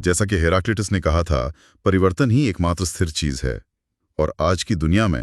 जैसा कि हेराक्लिटस ने कहा था, परिवर्तन ही एकमात्र स्थिर चीज है। और आज की दुनिया में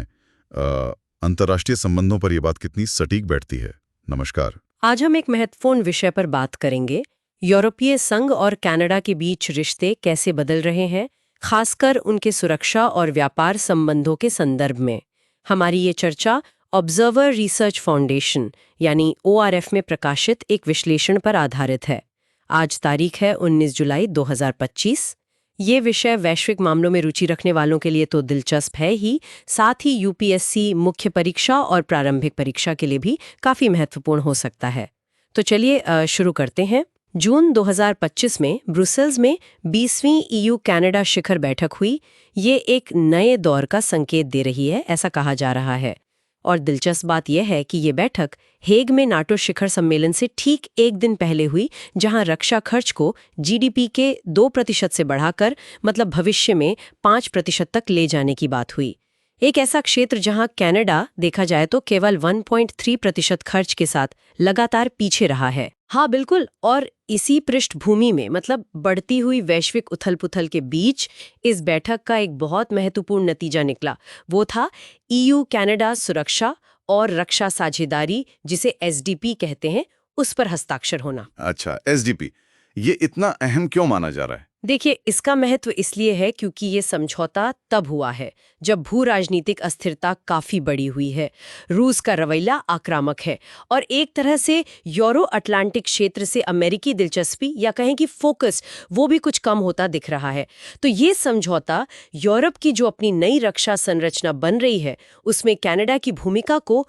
अंतर्राष्ट्रीय संबंधों पर यह बात कितनी सटीक बैठती है। नमस्कार। आज हम एक महत्वपूर्ण विषय पर बात करेंगे। यूरोपीय संघ और कनाडा के बीच रिश्ते कैसे बदल रहे हैं, खासकर उनके सुरक्षा और व्यापार संबंधों के संदर्भ में। हमारी ये चर्चा ऑब्जर्वर रिसर्च फाउंडेशन यानी ORF में प्रकाशित एक विश्लेषण पर आधारित है। आज तारीख है 19 जुलाई 2025। ये विषय वैश्विक मामलों में रुचि रखने वालों के लिए तो दिलचस्प है ही, साथ ही UPSC मुख्य परीक्षा और प्रारंभिक परीक्षा के लिए भी काफी महत्वपूर्ण हो सकता है। तो चलिए शुरू करते हैं। जून 2025 में ब्रुसेल्स में 20वीं EU कनाडा शिखर बैठक हुई। ये एक नए दौर का संकेत दे रही है, ऐसा कहा जा रहा है। और दिलचस्प बात यह है कि ये बैठक हेग में नाटो शिखर सम्मेलन से ठीक एक दिन पहले हुई, जहां रक्षा खर्च को GDP के 2% से बढ़ाकर मतलब भविष्य में 5% तक ले जाने की बात हुई। एक ऐसा क्षेत्र जहां कनाडा देखा जाए तो केवल 1.3% खर्च के साथ लगातार पीछे रहा है। हाँ बिल्कुल, और इसी पृष्ठभूमि में मतलब बढ़ती हुई वैश्विक उथल-पुथल के बीच इस बैठक का एक बहुत महत्वपूर्ण नतीजा निकला। वो था EU कनाडा सुरक्षा और रक्षा साझेदारी, जिसे SDP कहते हैं, उस पर हस्ताक्षर होना। अच्छा, SDP ये इतना अहम क्यों माना जा रहा है? देखिए, इसका महत्व इसलिए है क्योंकि ये समझौता तब हुआ है जब भू राजनीतिक अस्थिरता काफी बढ़ी हुई है, रूस का रवैया आक्रामक है और एक तरह से यूरो अटलांटिक क्षेत्र से अमेरिकी दिलचस्पी या कहें कि फोकस वो भी कुछ कम होता दिख रहा है। तो ये समझौता यूरोप की जो अपनी नई रक्षा संरचना बन रही है उसमें कनाडा की भूमिका को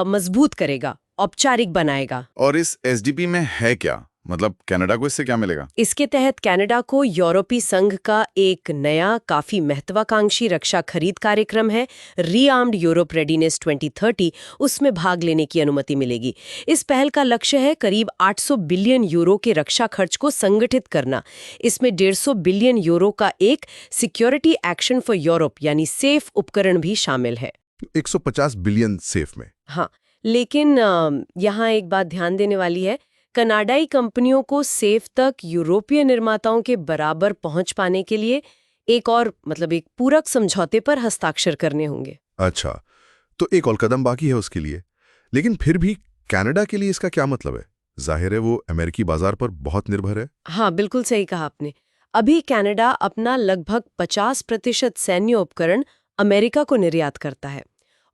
मजबूत करेगा, औपचारिक बनाएगा। और इस SDP में है क्या? मतलब कनाडा को इससे क्या मिलेगा? इसके तहत कनाडा को यूरोपीय संघ का एक नया काफी महत्वाकांक्षी रक्षा खरीद कार्यक्रम है, रीआर्म्ड यूरोप रेडीनेस 2030, उसमें भाग लेने की अनुमति मिलेगी। इस पहल का लक्ष्य है करीब 800 बिलियन यूरो के रक्षा खर्च को संगठित करना। इसमें 150 बिलियन यूरो का एक सिक्योरिटी एक्शन फॉर यूरोप यानी सेफ उपकरण भी शामिल है। 150 बिलियन सेफ में? हाँ, लेकिन यहाँ एक बात ध्यान देने वाली है। कनाडाई कंपनियों को सेफ तक यूरोपीय निर्माताओं के बराबर पहुंच पाने के लिए एक पूरक समझौते पर हस्ताक्षर करने होंगे। अच्छा, तो एक और कदम बाकी है उसके लिए। लेकिन फिर भी कनाडा के लिए इसका क्या मतलब है? जाहिर है वो अमेरिकी बाजार पर बहुत निर्भर है। हाँ, बिल्कुल सही कहा आपने। अभी कनाडा अपना लगभग 50% सैन्य उपकरण अमेरिका को निर्यात करता है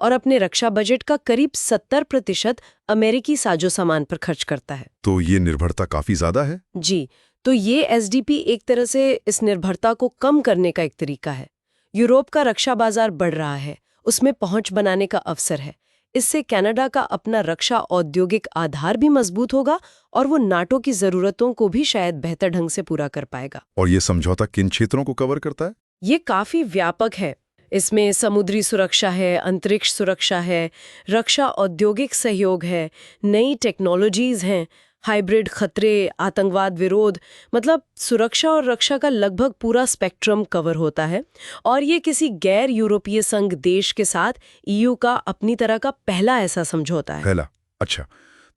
और अपने रक्षा बजट का करीब 70% अमेरिकी साजो सामान पर खर्च करता है। तो ये निर्भरता काफी ज्यादा है। जी, तो ये SDP एक तरह से इस निर्भरता को कम करने का एक तरीका है। यूरोप का रक्षा बाजार बढ़ रहा है, उसमें पहुंच बनाने का अवसर है। इससे कनाडा का अपना रक्षा औद्योगिक आधार भी मजबूत होगा और वो नाटो की जरूरतों को भी शायद बेहतर ढंग से पूरा कर पाएगा। और ये समझौता किन क्षेत्रों को कवर करता है? ये काफी व्यापक है। इसमें समुद्री सुरक्षा है, अंतरिक्ष सुरक्षा है, रक्षा औद्योगिक सहयोग है, नई टेक्नोलॉजीज हैं, हाइब्रिड खतरे, आतंकवाद विरोध, मतलब सुरक्षा और रक्षा का लगभग पूरा स्पेक्ट्रम कवर होता है। और ये किसी गैर यूरोपीय संघ देश के साथ EU का अपनी तरह का पहला ऐसा समझौता है। पहला? अच्छा,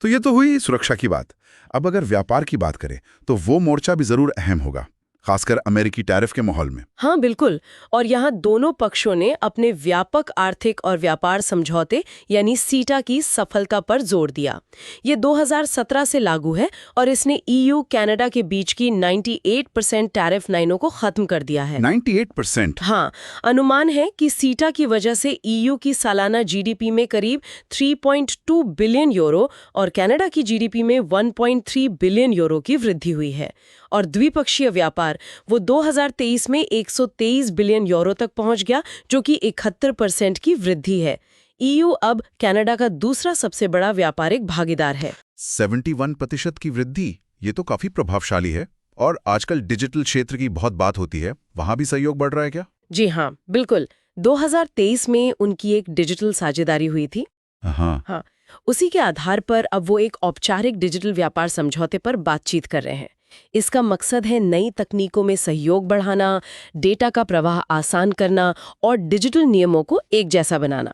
तो ये तो हुई सुरक्षा की बात। अब अगर व्यापार की बात करें तो वो मोर्चा भी जरूर अहम होगा, खासकर अमेरिकी टैरिफ के माहौल में। हाँ बिल्कुल, और यहाँ दोनों पक्षों ने अपने व्यापक आर्थिक और व्यापार समझौते यानी सीटा की सफलता पर जोर दिया। ये 2017 से लागू है और इसने EU कनाडा के बीच की 98% टैरिफ लाइनों को खत्म कर दिया है। 98%? हाँ, अनुमान है कि सीटा की वजह से EU की सालाना GDP में करीब 3.2 बिलियन यूरो और कनाडा की GDP में 1.3 बिलियन यूरो की वृद्धि हुई है। और द्विपक्षीय व्यापार वो 2023 में 123 बिलियन यूरो तक पहुंच गया, जो कि 71% की वृद्धि है। EU अब कनाडा का दूसरा सबसे बड़ा व्यापारिक भागीदार है। 71% की वृद्धि, ये तो काफी प्रभावशाली है। और आजकल डिजिटल क्षेत्र की बहुत बात होती है, वहां भी सहयोग बढ़ रहा है क्या? जी हाँ, बिल्कुल। 2023 में उनकी एक डिजिटल साझेदारी हुई थी। हाँ, उसी के आधार पर अब वो एक औपचारिक डिजिटल व्यापार समझौते पर बातचीत कर रहे हैं। इसका मकसद है नई तकनीकों में सहयोग बढ़ाना, डेटा का प्रवाह आसान करना और डिजिटल नियमों को एक जैसा बनाना।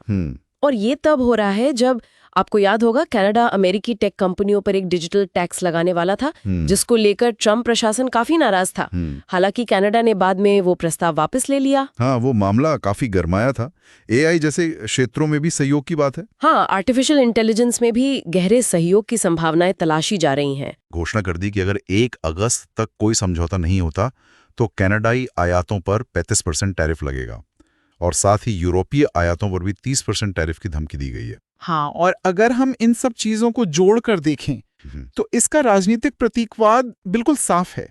और ये तब हो रहा है जब आपको याद होगा कनाडा अमेरिकी टेक कंपनियों पर एक डिजिटल टैक्स लगाने वाला था, जिसको लेकर ट्रंप प्रशासन काफी नाराज था। हालांकि कनाडा ने बाद में वो प्रस्ताव वापस ले लिया। हाँ, वो मामला काफी गरमाया था। एआई जैसे क्षेत्रों में भी सहयोग की बात है। हाँ, आर्टिफिशियल इंटेलिजेंस में भी गहरे सहयोग की संभावनाएं तलाशी जा रही हैं। घोषणा कर दी कि अगर 1 अगस्त तक कोई समझौता नहीं होता तो कनाडाई आयातों पर 35% टैरिफ लगेगा और साथ ही यूरोपीय आयातों पर भी 30% टैरिफ की धमकी दी गई है। हाँ, और अगर हम इन सब चीजों को जोड़कर देखें तो इसका राजनीतिक प्रतीकवाद बिल्कुल साफ है।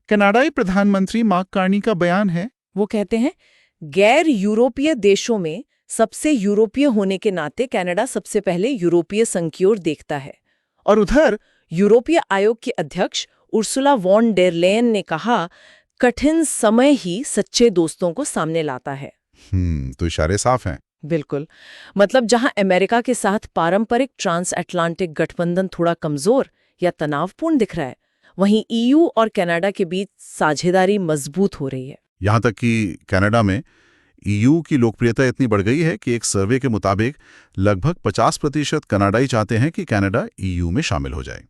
कनाडाई प्रधानमंत्री मार्क कार्नी का बयान है, वो कहते हैं, गैर यूरोपीय देशों में सबसे यूरोपीय होने के नाते कनाडा सबसे पहले यूरोपीय संघ की ओर देखता है। और उधर यूरोपीय आयोग की अध्यक्ष उर्सुला वॉन डेर लेयन ने कहा, कठिन समय ही सच्चे दोस्तों को सामने लाता है। तो इशारे साफ हैं। बिल्कुल, मतलब जहां अमेरिका के साथ पारंपरिक ट्रांस अटलांटिक गठबंधन थोड़ा कमजोर या तनावपूर्ण दिख रहा है, वहीं ईयू और कनाडा के बीच साझेदारी मजबूत हो रही है। यहाँ तक कि कनाडा में ईयू की लोकप्रियता इतनी बढ़ गई है कि एक सर्वे के मुताबिक लगभग 50% कनाडाई चाहते हैं कि कनाडा ईयू में शामिल हो जाए।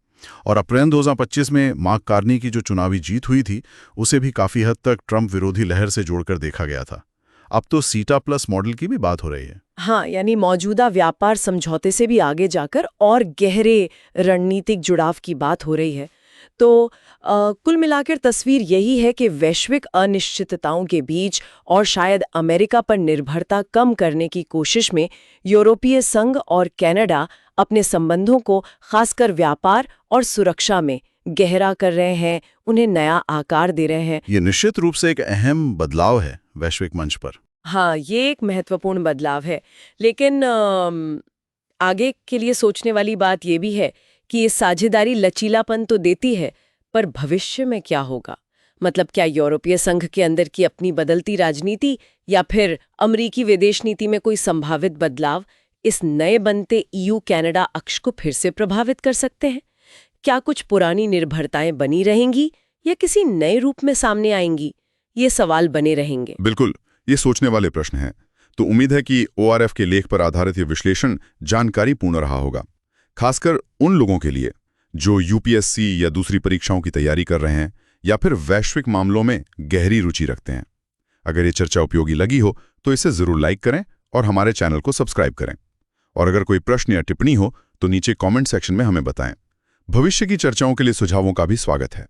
और अप्रैल 2025 में मार्क कार्नी की जो चुनावी जीत हुई थी, उसे भी काफी हद तक ट्रंप विरोधी लहर से जोड़कर देखा गया था। अब तो सीटा प्लस मॉडल की भी बात हो रही है। हाँ, यानी मौजूदा व्यापार समझौते से भी आगे जाकर और गहरे रणनीतिक जुड़ाव की बात हो रही है। तो कुल मिलाकर तस्वीर यही है कि वैश्विक अनिश्चितताओं के बीच और शायद अमेरिका पर निर्भरता कम करने की कोशिश में यूरोपीय संघ और कनाडा अपने संबंधों को खासकर व्यापार और सुरक्षा में गहरा कर रहे हैं, उन्हें नया आकार दे रहे हैं। ये निश्चित रूप से एक अहम बदलाव है वैश्विक मंच पर। हाँ, ये एक महत्वपूर्ण बदलाव है, लेकिन आगे के लिए सोचने वाली बात ये भी है कि ये साझेदारी लचीलापन तो देती है, पर भविष्य में क्या होगा? मतलब क्या यूरोपीय संघ के अंदर की अपनी बदलती राजनीति या फिर अमेरिकी विदेश नीति में कोई संभावित बदलाव इस नए बनते ईयू कनाडा अक्ष को फिर से प्रभावित कर सकते हैं? क्या कुछ पुरानी निर्भरताएं बनी रहेंगी या किसी नए रूप में सामने आएंगी? ये सवाल बने रहेंगे। बिल्कुल, ये सोचने वाले प्रश्न हैं। तो उम्मीद है कि ORF के लेख पर आधारित ये विश्लेषण जानकारी पूर्ण रहा होगा, खासकर उन लोगों के लिए जो UPSC या दूसरी परीक्षाओं की तैयारी कर रहे हैं या फिर वैश्विक मामलों में गहरी रुचि रखते हैं। अगर ये चर्चा उपयोगी लगी हो तो इसे जरूर लाइक करें और हमारे चैनल को सब्सक्राइब करें। और अगर कोई प्रश्न या टिप्पणी हो तो नीचे कमेंट सेक्शन में हमें बताएं। भविष्य की चर्चाओं के लिए सुझावों का भी स्वागत है।